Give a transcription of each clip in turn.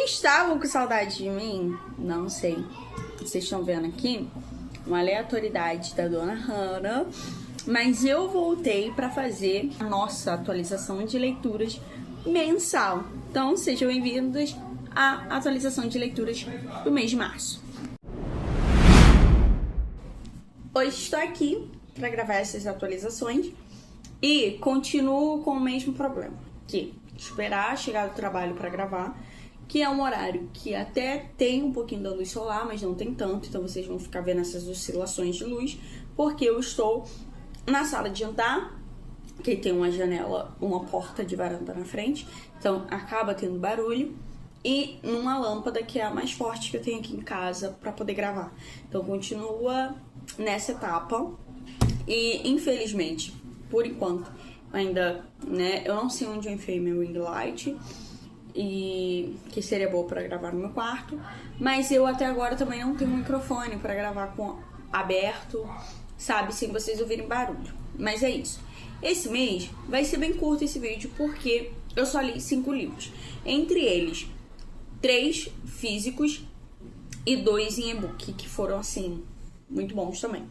estavam com saudade de mim? Não sei. Vocês estão vendo aqui uma aleatoriedade da Dona Hannah, mas eu voltei para fazer a nossa atualização de leituras mensal. Então, sejam bem-vindos à atualização de leituras do mês de março. Hoje estou aqui para gravar essas atualizações e continuo com o mesmo problema, que esperar chegar do trabalho para gravar, que é um horário que até tem um pouquinho da luz solar, mas não tem tanto, então vocês vão ficar vendo essas oscilações de luz, porque eu estou na sala de jantar, que tem uma janela, uma porta de varanda na frente, então acaba tendo barulho, e numa lâmpada que é a mais forte que eu tenho aqui em casa para poder gravar. Então continua nessa etapa e infelizmente, por enquanto, ainda, eu não sei onde eu enfiei meu ring light e que seria boa para gravar no meu quarto, mas eu até agora também não tenho um microfone para gravar com aberto, sabe, sem vocês ouvirem barulho. Mas é isso. Esse mês vai ser bem curto esse vídeo porque eu só li 5 livros, entre eles 3 físicos e 2 em e-book, que foram assim muito bons também.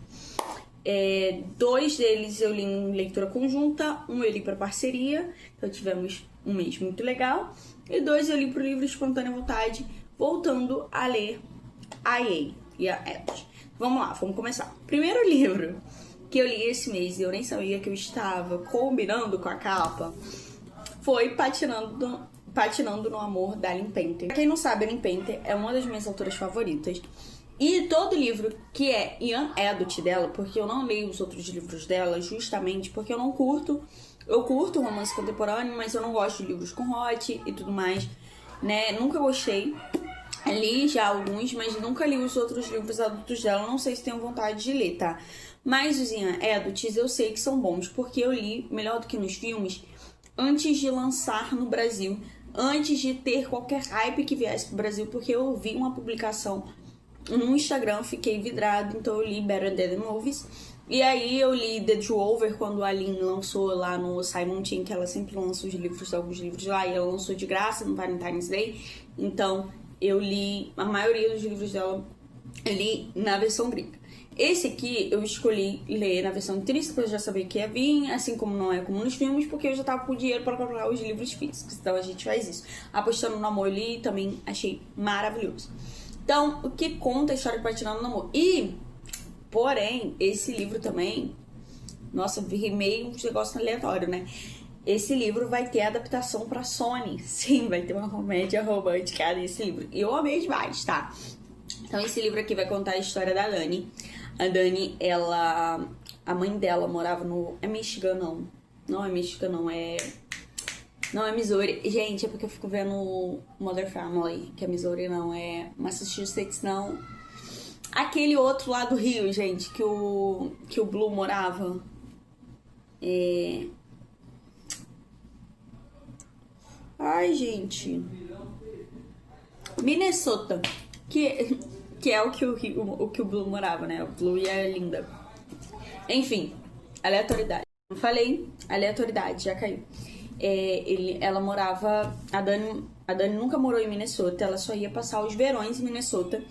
2 deles eu li em leitura conjunta, um eu li para parceria, então tivemos um mês muito legal, e 2 eu li para o livro Espontânea Vontade, voltando a ler a EA e a Etos. Vamos lá, vamos começar. Primeiro livro que eu li esse mês e eu nem sabia que eu estava combinando com a capa foi Patinando no Amor, da Ellen Painter. Pra quem não sabe, a Ellen Painter é uma das minhas autoras favoritas. E todo livro que é young adult dela, porque eu não leio os outros livros dela justamente porque eu não curto. Eu curto romance contemporâneo, mas eu não gosto de livros com hot e tudo mais, né? Nunca gostei. Li já alguns, mas nunca li os outros livros adultos dela. Não sei se tenho vontade de ler, tá? Mas os young adults eu sei que são bons, porque eu li, melhor do que nos filmes, antes de lançar no Brasil, antes de ter qualquer hype que viesse pro Brasil, porque eu vi uma publicação no Instagram, fiquei vidrado, então eu li Better Than the Movies. E aí eu li The Drover quando a Aline lançou lá no Simon Team, que ela sempre lança os livros, alguns livros lá, e ela lançou de graça no Valentine's Day. Então eu li a maioria dos livros dela, eu li na versão gringa. Esse aqui eu escolhi ler na versão intrínseca, porque eu já sabia que ia vir, assim como não é como nos filmes, porque eu já tava com dinheiro para comprar os livros físicos. Então a gente faz isso. Apostando no Amor, eu li, também achei maravilhoso. Então, o que conta a história de Patinando no Amor? E, porém, esse livro também... Nossa, vi meio um negócio aleatório, né? Esse livro vai ter adaptação pra Sony. Sim, vai ter uma comédia romântica nesse livro. E eu amei demais, tá? Então, esse livro aqui vai contar a história da Dani. A Dani, ela... A mãe dela morava no... É Michigan, não. Não é Michigan, não. Não é Missouri. Gente, é porque eu fico vendo Mother Family, que é Missouri, não. É Massachusetts, não. Aquele outro lá do Rio, gente, que o Blue morava. Ai, gente. Minnesota. Que é o que o Blue morava, né? O Blue e a Linda. Enfim, aleatoriedade. Não falei, aleatoriedade, já caiu. Ela morava... A Dani nunca morou em Minnesota, ela só ia passar os verões em Minnesota.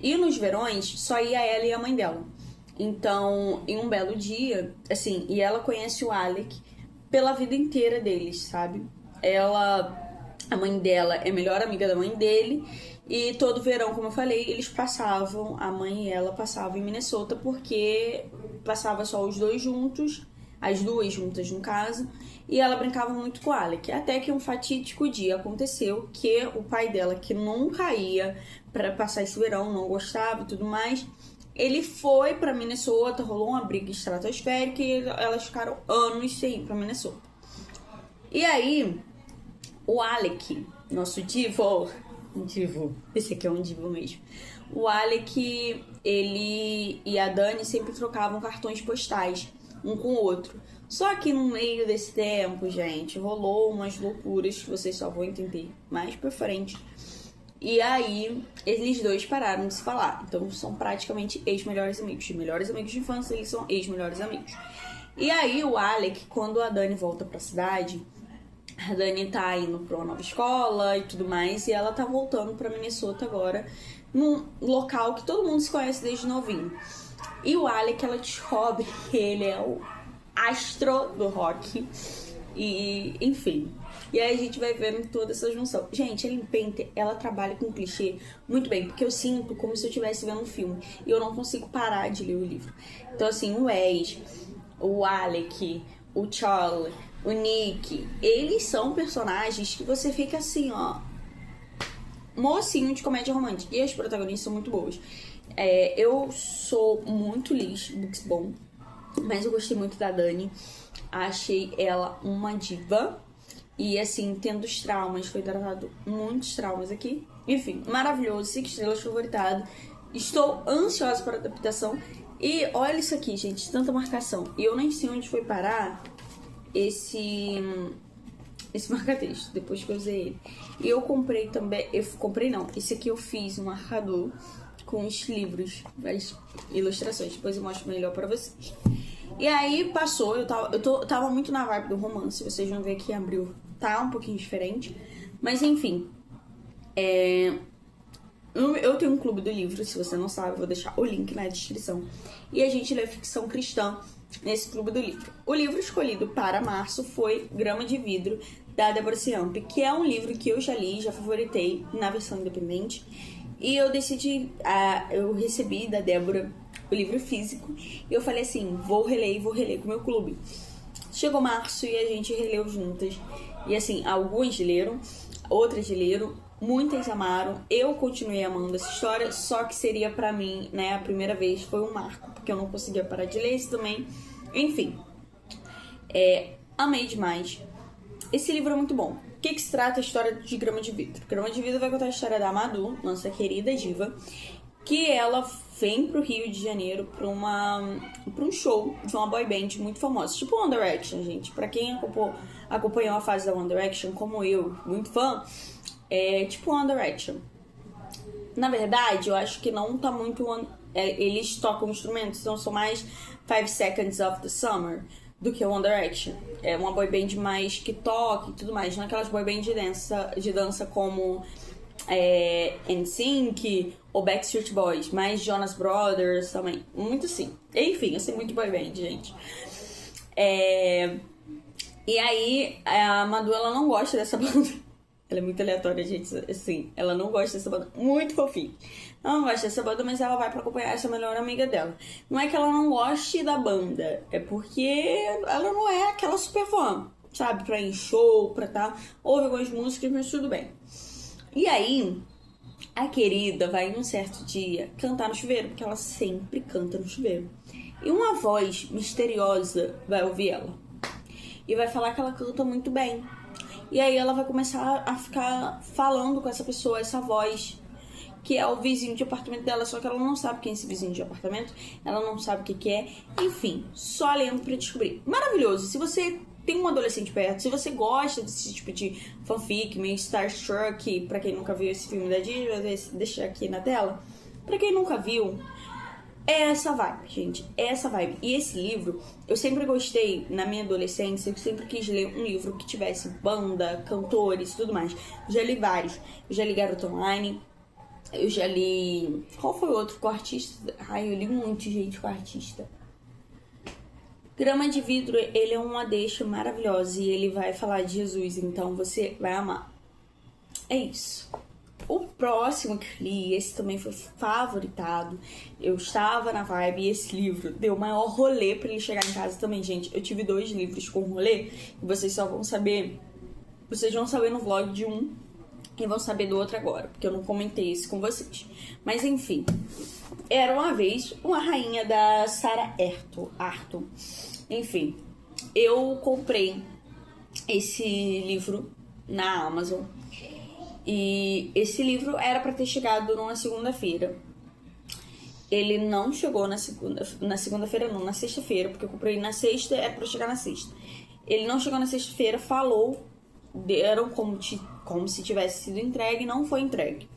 E nos verões, só ia ela e a mãe dela. Então, em um belo dia, assim, e ela conhece o Alec pela vida inteira deles, sabe? A mãe dela é a melhor amiga da mãe dele. E todo verão, como eu falei, eles passavam, a mãe e ela passavam em Minnesota, porque passava só os dois juntos, as duas juntas no caso, e ela brincava muito com o Alec. Até que um fatídico dia aconteceu que o pai dela, que nunca ia para passar esse verão, não gostava e tudo mais, ele foi para Minnesota, rolou uma briga estratosférica e elas ficaram anos sem ir para Minnesota. E aí, o Alec, nosso divo, esse aqui é um divo mesmo. O Alec, ele e a Dani sempre trocavam cartões postais um com o outro. Só que no meio desse tempo, gente, rolou umas loucuras que vocês só vão entender mais pra frente. E aí, eles dois pararam de se falar. Então, são praticamente ex-melhores amigos. De melhores amigos de infância, eles são ex-melhores amigos. E aí, o Alec, quando a Dani volta pra cidade, A Dani tá indo pra uma nova escola e tudo mais, e ela tá voltando pra Minnesota agora, num local que todo mundo se conhece desde novinho. E o Alec, ela descobre que ele é o astro do rock, e enfim. E aí a gente vai vendo toda essa junção. Gente, a Ellen Painter, ela trabalha com clichê muito bem, porque eu sinto como se eu estivesse vendo um filme, e eu não consigo parar de ler o livro. Então assim, o Wes, o Alec, o Charlie, o Nick, eles são personagens que você fica assim, ó, mocinho de comédia romântica. E as protagonistas são muito boas. Eu sou muito lixo, books bom, mas eu gostei muito da Dani. Achei ela uma diva. E assim, tendo os traumas, foi tratado muitos traumas aqui. Enfim, maravilhoso, 5 estrelas, favoritado. Estou ansiosa para a adaptação. E olha isso aqui, gente, tanta marcação. E eu nem sei onde foi parar esse marca-texto, depois que eu usei ele. E eu comprei também, esse aqui eu fiz um marcador com os livros, as ilustrações, depois eu mostro melhor pra vocês. E aí passou, eu tava muito na vibe do romance, vocês vão ver que abril tá um pouquinho diferente, mas enfim, eu tenho um clube do livro, se você não sabe, eu vou deixar o link na descrição. E a gente lê ficção cristã nesse clube do livro. O livro escolhido para março foi Grama de Vidro, da Deborah Ciamp, que é um livro que eu já li, já favoritei na versão independente. E eu decidi, eu recebi da Débora o livro físico, e eu falei assim, vou reler com o meu clube. Chegou março e a gente releu juntas. E assim, alguns leram, outras leram, muitas amaram. Eu continuei amando essa história, só que seria pra mim, né, a primeira vez foi um marco, porque eu não conseguia parar de ler isso também. Enfim, amei demais. Esse livro é muito bom. O que se trata a história de Grama de Vidro? Grama de Vidro vai contar a história da Madu, nossa querida diva, que ela vem pro Rio de Janeiro pra um show de uma boy band muito famosa, tipo One Direction, gente. Pra quem acompanhou a fase da One Direction, como eu, muito fã, é tipo One Direction. Na verdade, eu acho que não tá muito... eles tocam instrumentos, então são mais 5 Seconds of the Summer do que One Direction. É uma boy band mais que toca e tudo mais, não aquelas boy band de dança como NSYNC ou Backstreet Boys, mais Jonas Brothers também, muito assim. Enfim, eu sei muito boy band, gente. E aí, a Madu, ela não gosta dessa banda. Ela é muito aleatória, gente, assim, ela não gosta dessa banda, muito fofinha. Ela não gosta dessa banda, mas ela vai pra acompanhar essa melhor amiga dela. Não é que ela não goste da banda, é porque ela não é aquela super fã, sabe? Pra ir em show, ouve algumas músicas, mas tudo bem. E aí, a querida vai um certo dia cantar no chuveiro, porque ela sempre canta no chuveiro. E uma voz misteriosa vai ouvir ela e vai falar que ela canta muito bem. E aí ela vai começar a ficar falando com essa pessoa, essa voz, que é o vizinho de apartamento dela, só que ela não sabe quem é esse vizinho de apartamento, ela não sabe o que é. Enfim, só lendo pra descobrir. Maravilhoso! Se você tem um adolescente perto, se você gosta desse tipo de fanfic, meio Starstruck, pra quem nunca viu esse filme da Disney, vou deixar aqui na tela. Pra quem nunca viu, é essa vibe, gente, é essa vibe. E esse livro, eu sempre gostei, na minha adolescência, eu sempre quis ler um livro que tivesse banda, cantores e tudo mais. Eu já li vários, eu já li Garota Online, eu já li... Qual foi o outro com artista? Ai, eu li muito, gente, com artista. Grama de Vidro, ele é uma deixa maravilhosa e ele vai falar de Jesus, então você vai amar. É isso. O próximo que eu li, esse também foi favoritado. Eu estava na vibe e esse livro deu o maior rolê pra ele chegar em casa também, gente. Eu tive 2 livros com rolê e vocês só vão saber... Vocês vão saber no vlog de um e vão saber do outro agora, porque eu não comentei isso com vocês. Mas enfim, era uma vez uma rainha da Sarah Arthur. Enfim, eu comprei esse livro na Amazon. E esse livro era pra ter chegado numa segunda-feira. Ele não chegou na segunda-feira, não, na sexta-feira, porque eu comprei na sexta, era pra chegar na sexta. Ele não chegou na sexta-feira, deram como se tivesse sido entregue, não foi entregue.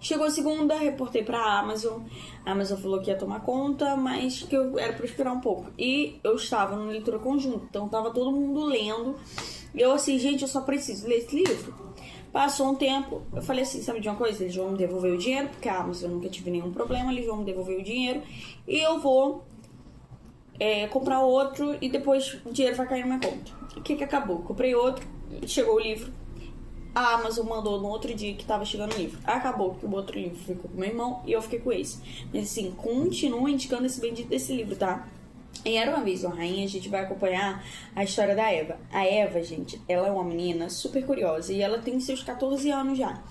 Chegou a segunda, reportei pra Amazon. A Amazon falou que ia tomar conta, mas que eu era pra esperar um pouco. E eu estava numa leitura conjunta, então tava todo mundo lendo E eu assim, gente, eu só preciso ler esse livro. Passou um tempo, eu falei assim, sabe de uma coisa? Eles vão me devolver o dinheiro, porque a Amazon eu nunca tive nenhum problema, eles vão me devolver o dinheiro e eu vou comprar outro e depois o dinheiro vai cair na minha conta. O que acabou? Comprei outro, chegou o livro, a Amazon mandou no outro dia que tava chegando o livro. Acabou que o outro livro ficou com meu irmão e eu fiquei com esse. Mas assim, continua indicando esse bendito desse livro, tá? Em Era Uma Vez Uma Rainha, a gente vai acompanhar a história da Eva. A Eva, gente, ela é uma menina super curiosa e ela tem seus 14 anos já.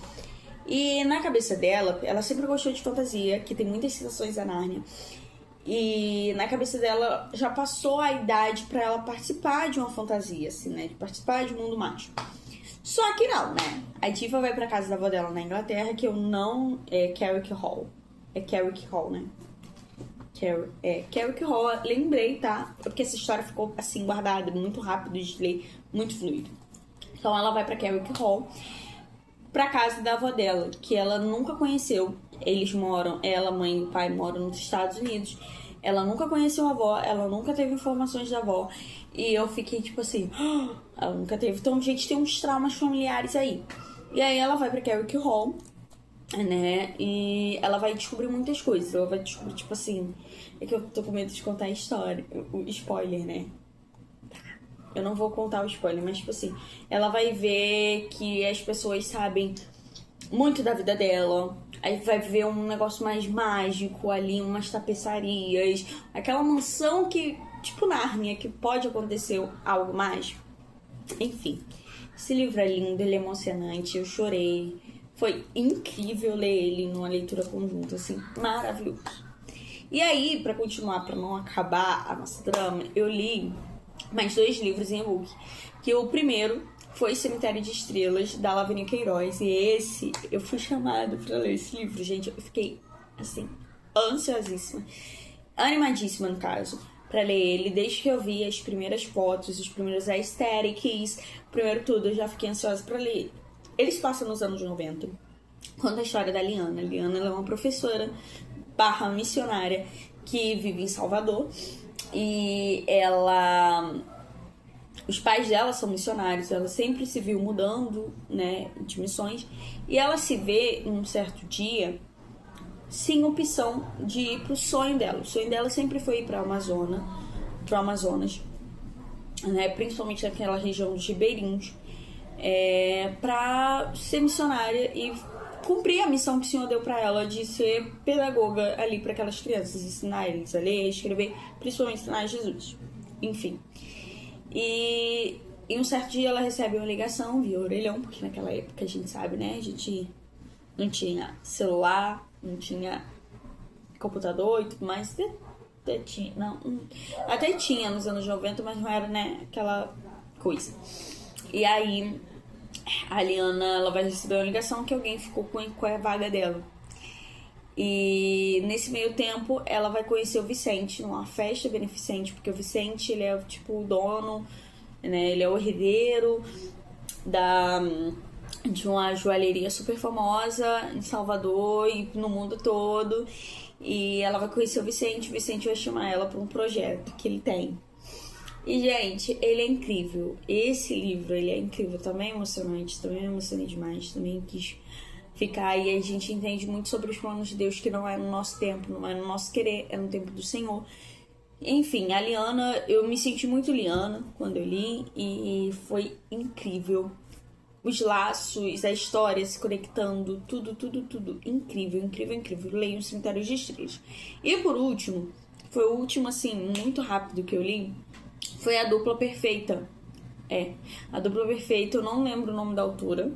E na cabeça dela, ela sempre gostou de fantasia, que tem muitas citações a Nárnia. E na cabeça dela já passou a idade pra ela participar de uma fantasia, assim, né? De participar de um mundo mágico. Só que não, né? A Diva vai pra casa da avó dela na Inglaterra, que eu não... É Carrick Hall. É Carrick Hall, né? Carrick Hall, lembrei, tá? Porque essa história ficou, assim, guardada muito rápido de ler, muito fluido. Então ela vai pra Carrick Hall, pra casa da avó dela, que ela nunca conheceu. Eles moram, ela, mãe e o pai moram nos Estados Unidos. Ela nunca conheceu a avó, ela nunca teve informações da avó. E eu fiquei tipo assim, ela nunca teve. Então, gente, tem uns traumas familiares aí. E aí ela vai pra Carrick Hall, né? E ela vai descobrir muitas coisas. Ela vai descobrir, tipo assim... É que eu tô com medo de contar a história. O spoiler, né? Eu não vou contar o spoiler, mas tipo assim... Ela vai ver que as pessoas sabem muito da vida dela. Aí vai ver um negócio mais mágico ali, umas tapeçarias. Aquela mansão que... Tipo Nárnia, que pode acontecer algo mágico. Enfim. Esse livro é lindo, ele é emocionante. Eu chorei. Foi incrível ler ele numa leitura conjunta, assim, maravilhoso. E aí, pra continuar, pra não acabar a nossa drama, eu li mais 2 livros em e-book. Que o primeiro foi Cemitério de Estrelas, da Lavínia Queiroz. E esse, eu fui chamada pra ler esse livro, gente. Eu fiquei, assim, ansiosíssima. Animadíssima, no caso, pra ler ele. Desde que eu vi as primeiras fotos, os primeiros aesthetics, primeiro tudo, eu já fiquei ansiosa pra ler ele. Eles passam nos anos 90. Conta a história da Liana. A Liana, ela é uma professora / missionária que vive em Salvador. E ela... Os pais dela são missionários. Ela sempre se viu mudando, né, de missões. E ela se vê, em um certo dia, sem opção de ir pro sonho dela. O sonho dela sempre foi ir pro Amazonas, né, principalmente naquela região dos ribeirinhos. Pra ser missionária e cumprir a missão que o Senhor deu pra ela de ser pedagoga ali para aquelas crianças, ensinar eles a ler, escrever, principalmente ensinar Jesus. Enfim. E um certo dia ela recebe uma ligação via orelhão, porque naquela época a gente sabe, né? A gente não tinha celular, não tinha computador e tudo mais. Até tinha nos anos 90, mas não era, né, aquela coisa. E aí a Liana, ela vai receber uma ligação que alguém ficou com a vaga dela. E nesse meio tempo ela vai conhecer o Vicente numa festa beneficente, porque o Vicente, ele é tipo o dono, né? Ele é o herdeiro de uma joalheria super famosa em Salvador e no mundo todo. E ela vai conhecer o Vicente vai chamar ela para um projeto que ele tem. E, gente, ele é incrível. Esse livro, ele é incrível. Também é emocionante, também me emocionei demais. Também quis ficar. E a gente entende muito sobre os planos de Deus, que não é no nosso tempo, não é no nosso querer, é no tempo do Senhor. Enfim, a Liana, eu me senti muito Liana quando eu li. E foi incrível. Os laços, a história se conectando, tudo. Incrível. Leio o Cemitério de Estrelas. E por último, foi o último, assim, muito rápido que eu li. Foi A Dupla Perfeita. A Dupla Perfeita, eu não lembro o nome da autora.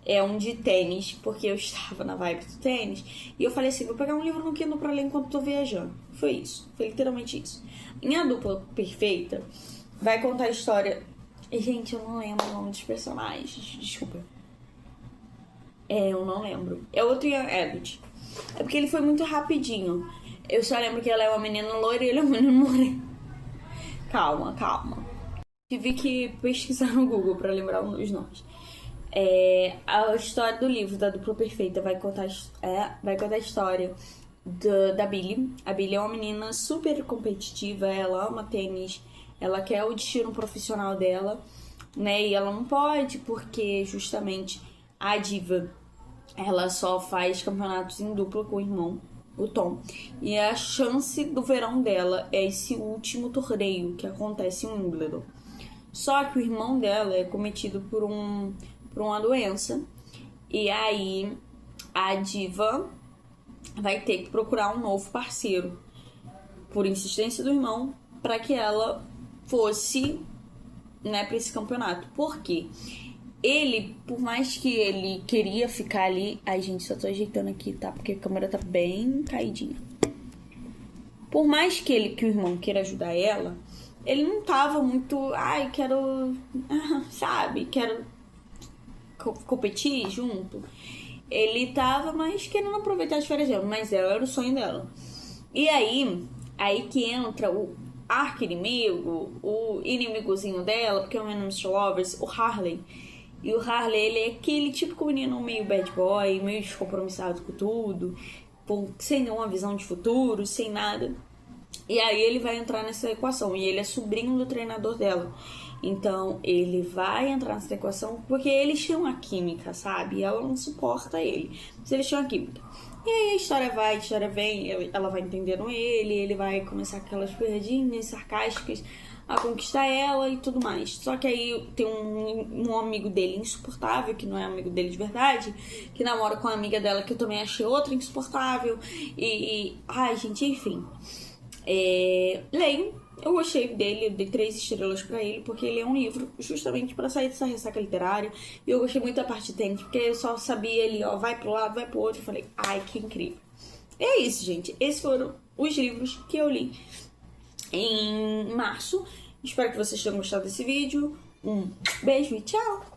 É um de tênis, porque eu estava na vibe do tênis. E eu falei assim, vou pegar um livro no Kindle pra ler enquanto tô viajando. Foi isso, foi literalmente isso. Em A Dupla Perfeita, vai contar a história... Gente, eu não lembro o nome dos personagens, desculpa. Eu não lembro. É outro Young Adult. É porque ele foi muito rapidinho. Eu só lembro que ela é uma menina loira e ele é um menino moreno. Calma. Tive que pesquisar no Google pra lembrar os nomes. A história do livro da Dupla Perfeita vai contar a história da Billy. A Billy é uma menina super competitiva, ela ama tênis, ela quer o destino profissional dela, né? E ela não pode porque justamente a diva, ela só faz campeonatos em dupla com o irmão, o Tom. E a chance do verão dela é esse último torneio que acontece em Wimbledon. Só que o irmão dela é cometido por uma doença. E aí a diva vai ter que procurar um novo parceiro, por insistência do irmão, para que ela fosse, né, para esse campeonato. Por quê? Ele, por mais que ele queria ficar ali... Ai, gente, só tô ajeitando aqui, tá? Porque a câmera tá bem caidinha. Por mais que o irmão queira ajudar ela, ele não tava muito... Ai, quero... Sabe? Quero competir junto. Ele tava mais querendo aproveitar as férias dela, mas ela era o sonho dela. E aí que entra o arqui-inimigo, o inimigozinho dela, porque é o Mr. Lovers, o Harley. E o Harley, ele é aquele típico menino meio bad boy, meio descompromissado com tudo, sem nenhuma visão de futuro, sem nada. E aí ele vai entrar nessa equação, e ele é sobrinho do treinador dela. Então ele vai entrar nessa equação porque eles têm uma química, sabe? E ela não suporta ele, mas eles têm uma química. E aí a história vai, a história vem, ela vai entendendo ele vai começar aquelas piadinhas sarcásticas a conquistar ela e tudo mais. Só que aí tem um amigo dele insuportável, que não é amigo dele de verdade, que namora com a amiga dela, que eu também achei outra insuportável. Ai, gente, enfim. Leio. Eu gostei dele, eu dei 3 estrelas pra ele, porque ele é um livro justamente pra sair dessa ressaca literária. E eu gostei muito da parte técnica, porque eu só sabia ali, ó, vai pro lado, vai pro outro. Eu falei, ai, que incrível. E é isso, gente. Esses foram os livros que eu li em março. Espero que vocês tenham gostado desse vídeo. Um beijo e tchau!